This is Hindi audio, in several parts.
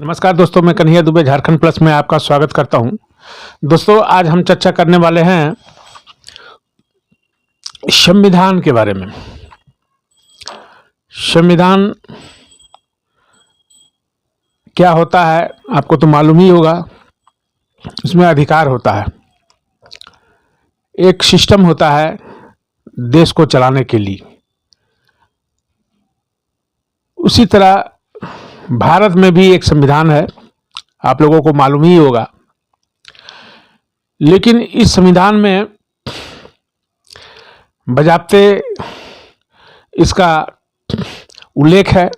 नमस्कार दोस्तों, मैं कन्हैया दुबे झारखंड प्लस में आपका स्वागत करता हूं। दोस्तों, आज हम चर्चा करने वाले हैं संविधान के बारे में। संविधान क्या होता है आपको तो मालूम ही होगा। इसमें अधिकार होता है, एक सिस्टम होता है देश को चलाने के लिए। उसी तरह भारत में भी एक संविधान है, आप लोगों को मालूम ही होगा। लेकिन इस संविधान में बजाते इसका उल्लेख है,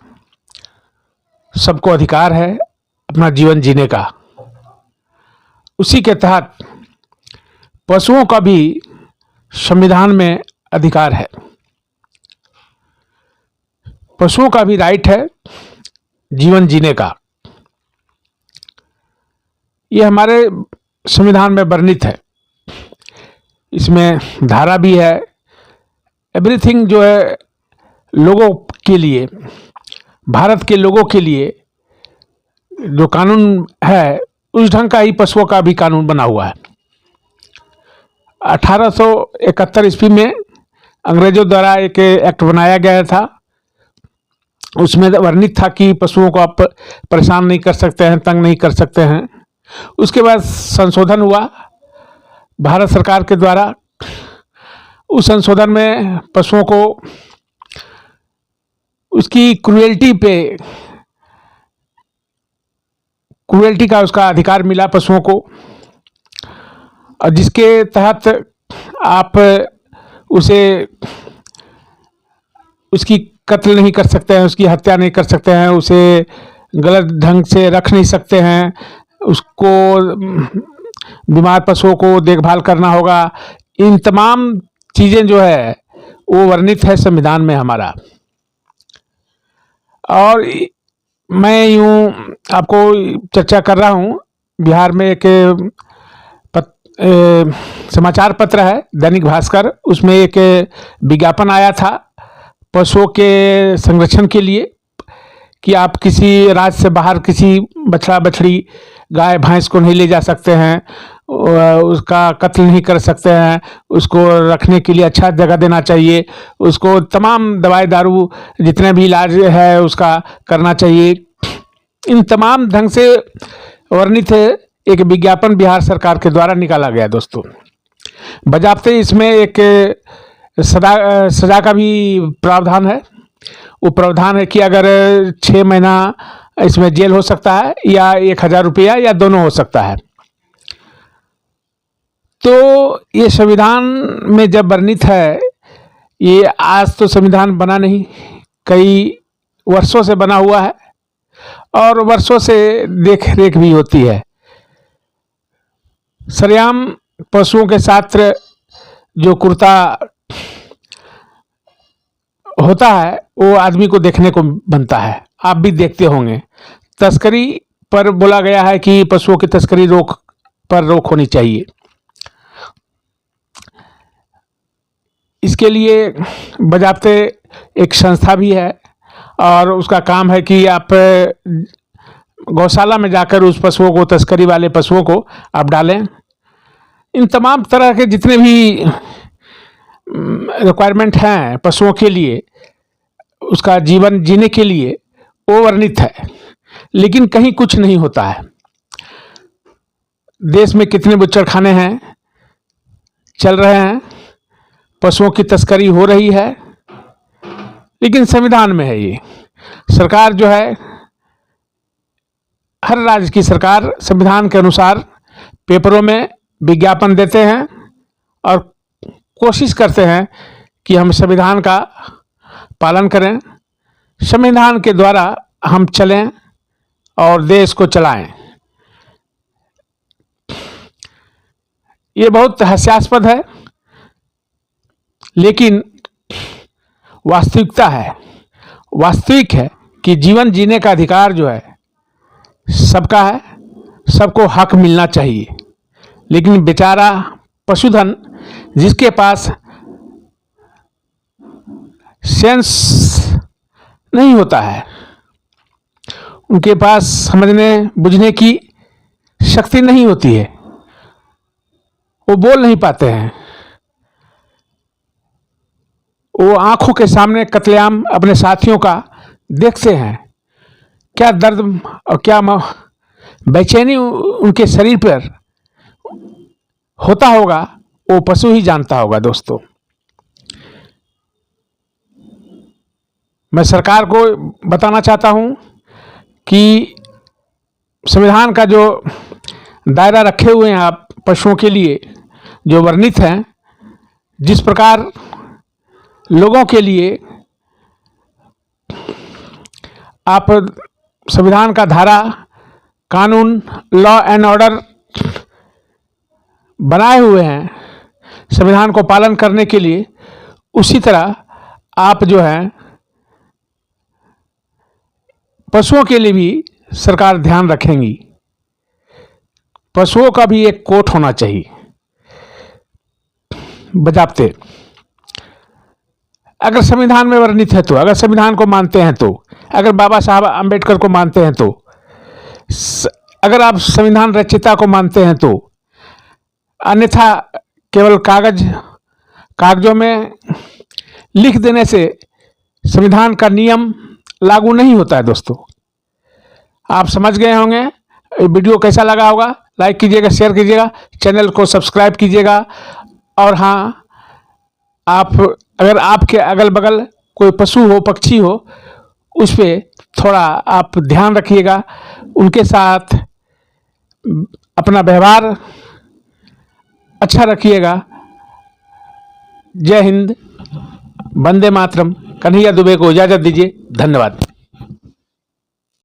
सबको अधिकार है अपना जीवन जीने का। उसी के तहत पशुओं का भी संविधान में अधिकार है। पशुओं का भी राइट है जीवन जीने का। ये हमारे संविधान में वर्णित है। इसमें धारा भी है। एवरीथिंग जो है लोगों के लिए, भारत के लोगों के लिए जो कानून है, उस ढंग का ही पशुओं का भी कानून बना हुआ है। 1871 ईस्वी में अंग्रेजों द्वारा एक एक्ट बनाया गया था। उसमें वर्णित था कि पशुओं को आप परेशान नहीं कर सकते हैं, तंग नहीं कर सकते हैं। उसके बाद संशोधन हुआ भारत सरकार के द्वारा। उस संशोधन में पशुओं को उसकी क्रूएल्टी का उसका अधिकार मिला पशुओं को, और जिसके तहत आप उसकी कत्ल नहीं कर सकते हैं, उसकी हत्या नहीं कर सकते हैं, उसे गलत ढंग से रख नहीं सकते हैं, उसको बीमार पशुओं को देखभाल करना होगा। इन तमाम चीज़ें जो है वो वर्णित है संविधान में हमारा। और मैं यूँ आपको चर्चा कर रहा हूँ। बिहार में एक समाचार पत्र है दैनिक भास्कर, उसमें एक विज्ञापन आया था पशुओं के संरक्षण के लिए कि आप किसी राज्य से बाहर किसी बछड़ा बछड़ी गाय भैंस को नहीं ले जा सकते हैं, उसका कत्ल नहीं कर सकते हैं, उसको रखने के लिए अच्छा जगह देना चाहिए, उसको तमाम दवाई दारू जितने भी इलाज है उसका करना चाहिए। इन तमाम ढंग से वर्णित एक विज्ञापन बिहार सरकार के द्वारा निकाला गया। दोस्तों, बजाते इसमें एक सजा का भी प्रावधान है। वो प्रावधान है कि अगर 6 महीना इसमें जेल हो सकता है या 1000 रुपया या दोनों हो सकता है। तो ये संविधान में जब वर्णित है, ये आज तो संविधान बना नहीं, कई वर्षों से बना हुआ है और वर्षों से देख रेख भी होती है। सरेआम पशुओं के साथ जो कुर्ता होता है वो आदमी को देखने को बनता है, आप भी देखते होंगे। तस्करी पर बोला गया है कि पशुओं की तस्करी पर रोक होनी चाहिए। इसके लिए बजाते एक संस्था भी है और उसका काम है कि आप गौशाला में जाकर उस पशुओं को, तस्करी वाले पशुओं को आप डालें। इन तमाम तरह के जितने भी रिक्वायरमेंट हैं पशुओं के लिए, उसका जीवन जीने के लिए, वो वर्णित है। लेकिन कहीं कुछ नहीं होता है। देश में कितने बच्चड़खाने हैं चल रहे हैं, पशुओं की तस्करी हो रही है, लेकिन संविधान में है। ये सरकार जो है, हर राज्य की सरकार संविधान के अनुसार पेपरों में विज्ञापन देते हैं और कोशिश करते हैं कि हम संविधान का पालन करें, संविधान के द्वारा हम चलें और देश को चलाएं। ये बहुत हास्यास्पद है, लेकिन वास्तविक है कि जीवन जीने का अधिकार जो है सबका है, सबको हक मिलना चाहिए। लेकिन बेचारा पशुधन जिसके पास सेंस नहीं होता है, उनके पास समझने बुझने की शक्ति नहीं होती है, वो बोल नहीं पाते हैं। वो आंखों के सामने कत्लेआम अपने साथियों का देखते हैं, क्या दर्द और क्या बेचैनी उनके शरीर पर होता होगा, वो पशु ही जानता होगा। दोस्तों, मैं सरकार को बताना चाहता हूं कि संविधान का जो दायरा रखे हुए हैं आप पशुओं के लिए जो वर्णित हैं, जिस प्रकार लोगों के लिए आप संविधान का धारा, कानून, लॉ एंड ऑर्डर बनाए हुए हैं संविधान को पालन करने के लिए, उसी तरह आप जो है पशुओं के लिए भी सरकार ध्यान रखेंगी। पशुओं का भी एक कोर्ट होना चाहिए, बजाते अगर संविधान में वर्णित है तो, अगर संविधान को मानते हैं तो, अगर बाबा साहब अंबेडकर को मानते हैं तो, अगर आप संविधान रचयिता को मानते हैं तो, अन्यथा केवल कागजों में लिख देने से संविधान का नियम लागू नहीं होता है। दोस्तों, आप समझ गए होंगे। वीडियो कैसा लगा होगा, लाइक कीजिएगा, शेयर कीजिएगा, चैनल को सब्सक्राइब कीजिएगा। और हाँ, आप अगर आपके अगल बगल कोई पशु हो, पक्षी हो, उस पर थोड़ा आप ध्यान रखिएगा, उनके साथ अपना व्यवहार अच्छा रखिएगा। जय हिंद, वंदे मातरम। कन्हैया दुबे को इजाज़त दीजिए। धन्यवाद।